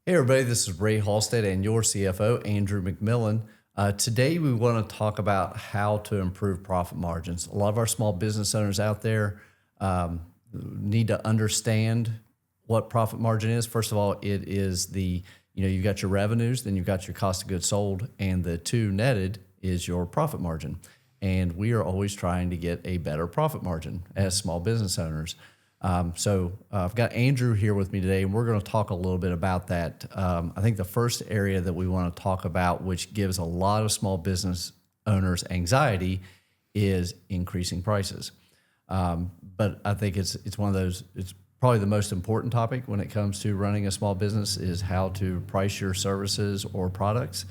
Hey everybody, this is Ray Halstead and your CFO, Andrew McMillan. Today we want to talk about how to improve profit margins. A lot of our small business owners out there need to understand what profit margin is. First of all, it is you've got your revenues, then you've got your cost of goods sold, and the two netted is your profit margin. And we are always trying to get a better profit margin as small business owners. I've got Andrew here with me today, and we're going to talk a little bit about that. I think the first area that we want to talk about, which gives a lot of small business owners anxiety, is increasing prices. But I think it's one of those. It's probably the most important topic when it comes to running a small business is how to price your services or products,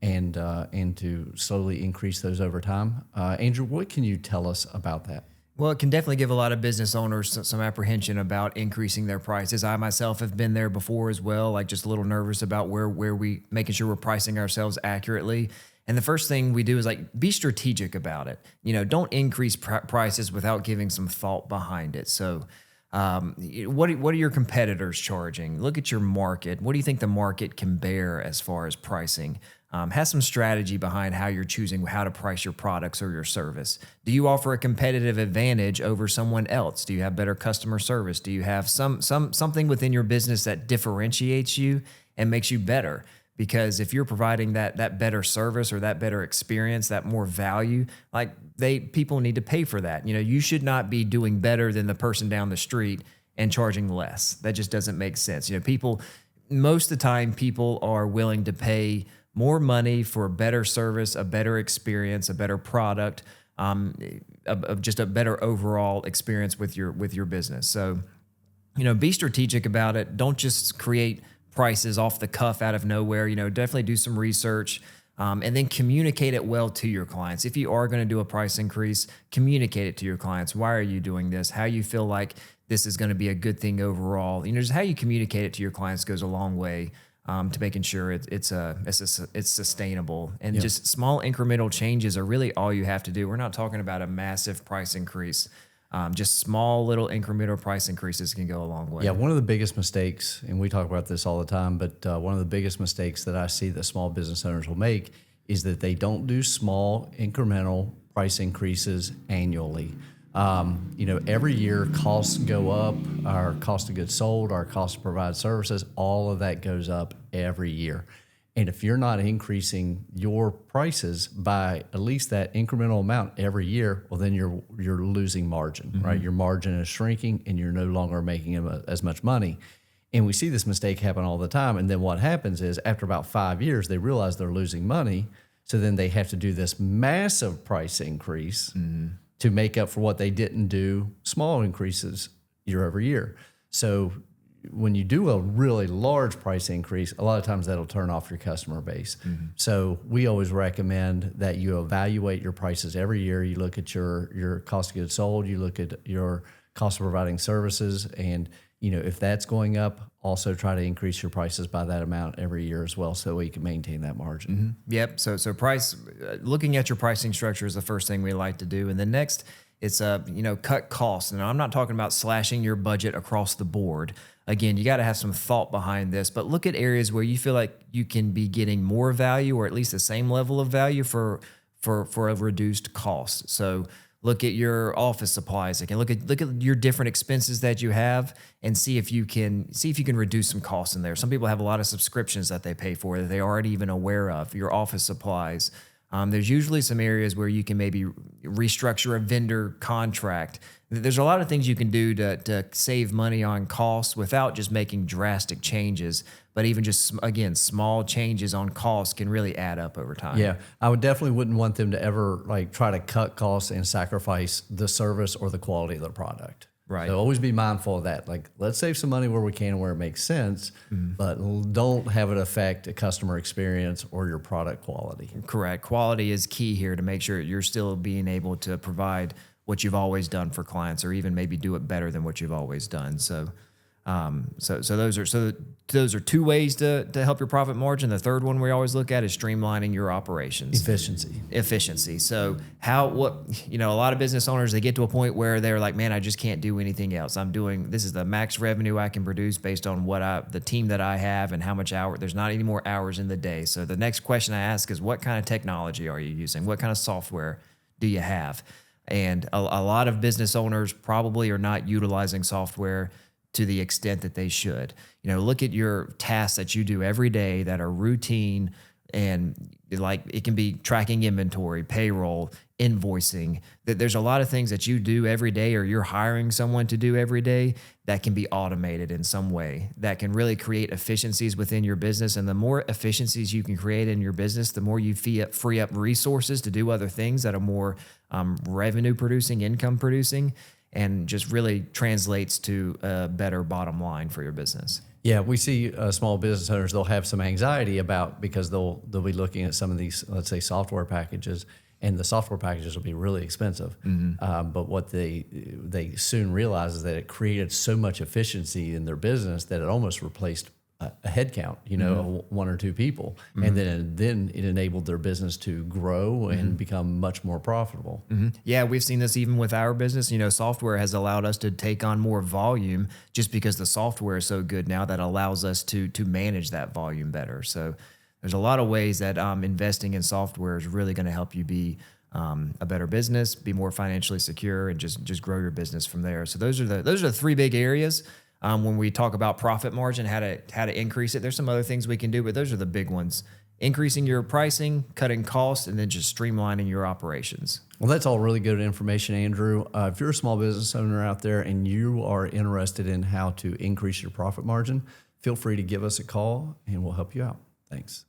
and to slowly increase those over time. Andrew, what can you tell us about that? Well, it can definitely give a lot of business owners some apprehension about increasing their prices. I myself have been there before as well, like just a little nervous about where we making sure we're pricing ourselves accurately. And the first thing we do is be strategic about it. Don't increase prices without giving some thought behind it. So, what are your competitors charging? Look at your market. What do you think the market can bear as far as pricing? Have some strategy behind how you're choosing how to price your products or your service. Do you offer a competitive advantage over someone else? Do you have better customer service? Do you have something within your business that differentiates you and makes you better? Because if you're providing that better service or that better experience, that more value, people need to pay for that. You should not be doing better than the person down the street and charging less. That just doesn't make sense. Most of the time, people are willing to pay more money for a better service, a better experience, a better product, just a better overall experience with your business. So, be strategic about it. Don't just create prices off the cuff out of nowhere. Definitely do some research, and then communicate it well to your clients. If you are going to do a price increase, communicate it to your clients. Why are you doing this? How you feel like this is going to be a good thing overall. Just how you communicate it to your clients goes a long way to making sure it's sustainable. And just small incremental changes are really all you have to do. We're not talking about a massive price increase. Just small little incremental price increases can go a long way. Yeah, one of the biggest mistakes, and we talk about this all the time, but one of the biggest mistakes that I see that small business owners will make is that they don't do small incremental price increases annually. Every year costs go up, our cost of goods sold, our cost to provide services, all of that goes up every year. And if you're not increasing your prices by at least that incremental amount every year, well, then you're losing margin, right? Your margin is shrinking and you're no longer making as much money. And we see this mistake happen all the time. And then what happens is after about 5 years, they realize they're losing money. So then they have to do this massive price increase to make up for what they didn't do, small increases year over year. So when you do a really large price increase, a lot of times that'll turn off your customer base. So we always recommend that you evaluate your prices every year. You look at your cost of goods sold, you look at your cost of providing services, and if that's going up, also try to increase your prices by that amount every year as well, so we can maintain that margin. Yep. So price, looking at your pricing structure is the first thing we like to do, and then next it's cut costs. And I'm not talking about slashing your budget across the board. Again, you got to have some thought behind this, but look at areas where you feel like you can be getting more value, or at least the same level of value for a reduced cost. So look at your office supplies. Again, look at your different expenses that you have, and see if you can reduce some costs in there. Some people have a lot of subscriptions that they pay for that they aren't even aware of. Your office supplies. There's usually some areas where you can maybe restructure a vendor contract. There's a lot of things you can do to save money on costs without just making drastic changes. But even just, again, small changes on costs can really add up over time. Yeah, I wouldn't want them to ever try to cut costs and sacrifice the service or the quality of the product. Right. So always be mindful of that. Let's save some money where we can and where it makes sense, but don't have it affect a customer experience or your product quality. Correct. Quality is key here to make sure you're still being able to provide what you've always done for clients, or even maybe do it better than what you've always done. So So those are two ways to help your profit margin. The third one we always look at is streamlining your operations. Efficiency. So a lot of business owners, they get to a point where they're like, man, I just can't do anything else. This is the max revenue I can produce based on the team that I have and how much there's not any more hours in the day. So the next question I ask is, what kind of technology are you using? What kind of software do you have? And a lot of business owners probably are not utilizing software to the extent that they should. Look at your tasks that you do every day that are routine, and like it can be tracking inventory, payroll, invoicing. There's a lot of things that you do every day, or you're hiring someone to do every day, that can be automated in some way, that can really create efficiencies within your business. And the more efficiencies you can create in your business, the more you free up resources to do other things that are more revenue producing, income producing, and just really translates to a better bottom line for your business. Yeah, we see small business owners, they'll have some anxiety because they'll be looking at some of these, let's say, software packages, and the software packages will be really expensive. But what they soon realize is that it created so much efficiency in their business that it almost replaced a head count, one or two people. And then it enabled their business to grow and become much more profitable. Yeah, we've seen this even with our business. Software has allowed us to take on more volume just because the software is so good now that allows us to manage that volume better. So there's a lot of ways that investing in software is really going to help you be a better business, be more financially secure, and just grow your business from there. So those are the three big areas. When we talk about profit margin, how to increase it. There's some other things we can do, but those are the big ones. Increasing your pricing, cutting costs, and then just streamlining your operations. Well, that's all really good information, Andrew. If you're a small business owner out there and you are interested in how to increase your profit margin, feel free to give us a call and we'll help you out. Thanks.